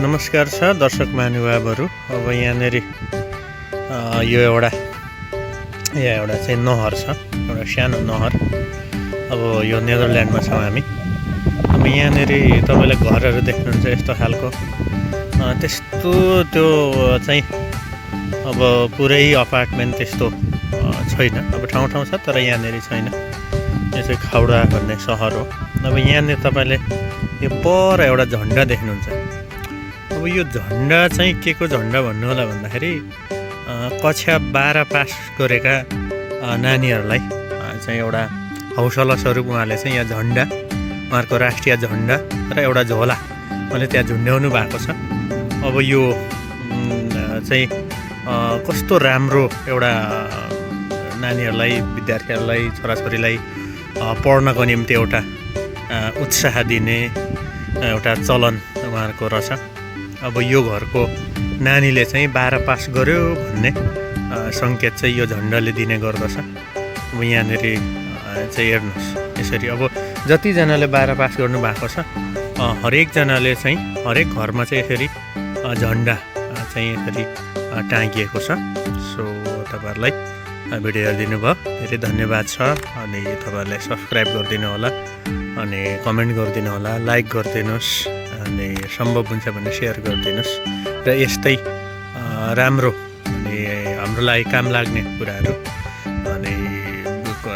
नमस्कार छ दर्शक महानुभावहरू। अब यहाँनेरि यो एउटा चाहिँ नहर छ, एउटा सानो नहर। अब यो नेदरल्यान्डमा छौँ हामी। अब यहाँनेरि तपाईँले घरहरू देख्नुहुन्छ यस्तो खालको, त्यस्तो त्यो चाहिँ अब पुरै अपार्टमेन्ट त्यस्तो छैन। अब ठाउँ ठाउँ छ तर यहाँनेरि छैन। यो चाहिँ खौडा भन्ने सहर हो। अब यहाँनिर तपाईँले यो पर एउटा झन्डा देख्नुहुन्छ। अब यो झन्डा चाहिँ के को झन्डा भन्नु होला भन्दाखेरि कक्षा 12 पास गरेका नानीहरूलाई चाहिँ एउटा हौसला स्वरूप उहाँले चाहिँ यहाँ झन्डा, उहाँहरूको राष्ट्रिय झन्डा र एउटा झोला उहाँले त्यहाँ झुन्ड्याउनु भएको छ। अब यो चाहिँ कस्तो राम्रो एउटा नानीहरूलाई, विद्यार्थीहरूलाई, छोराछोरीलाई पढ्नको निम्ति एउटा उत्साह दिने एउटा चलन उहाँहरूको रहेछ। अब यो घरको नानीले चाहिँ 12 पास गर्यो भन्ने सङ्केत चाहिँ यो झन्डाले दिने गर्दछ। अब यहाँनिर चाहिँ हेर्नुहोस् यसरी। अब जतिजनाले 12 पास गर्नु भएको छ हरेकजनाले चाहिँ हरेक घरमा चाहिँ यसरी झन्डा चाहिँ यसरी टाँगिएको छ। सो तपाईँहरूलाई भिडियो हेरिदिनु भयो धेरै धन्यवाद छ। अनि तपाईँहरूले सब्सक्राइब गरिदिनु होला, अनि कमेन्ट गरिदिनु होला, लाइक गरिदिनुहोस्, अनि सम्भव हुन्छ भने सेयर गरिदिनुहोस्। र यस्तै राम्रो अनि हाम्रो लागि काम लाग्ने कुराहरू अनि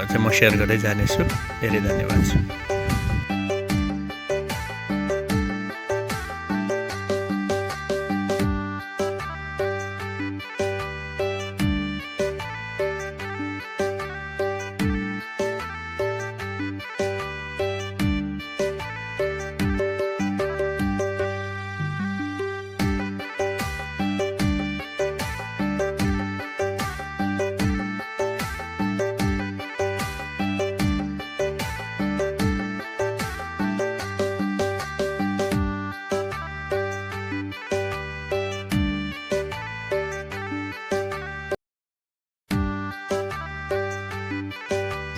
चाहिँ म सेयर गर्दै जानेछु। धेरै धन्यवाद छ।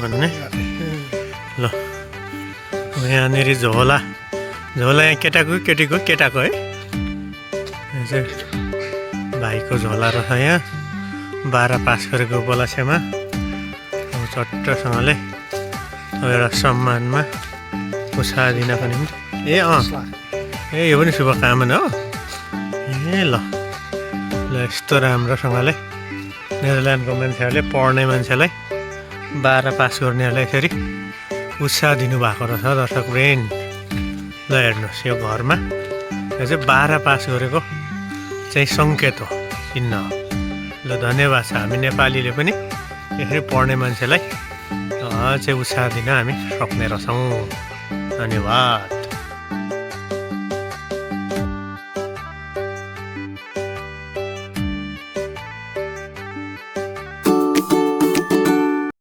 भन्ने ल यहाँनिर झोला यहाँ केटाको है। यो चाहिँ भाइको झोला रहेछ। यहाँ 12 पास गरेको उपलक्ष्यमा अब चट्टसँगले एउटा सम्मानमा उत्साह दिनको निम्ति यो पनि शुभकामना हो। ल यस्तो राम्रोसँगले नेदरल्यान्डको मान्छेहरूले, पढ्ने मान्छेलाई, 12 पास गर्नेहरूलाई यसरी उत्साह दिनुभएको रहेछ दर्शक फ्रेन्ड। ल हेर्नुहोस् यो घरमा यो चाहिँ 12 पास गरेको चाहिँ सङ्केत हो, चिन्ह हो। ल धन्यवाद छ। हामी नेपालीले पनि यसरी पढ्ने मान्छेलाई चाहिँ उत्साह दिन हामी सक्ने रहेछौँ। धन्यवाद।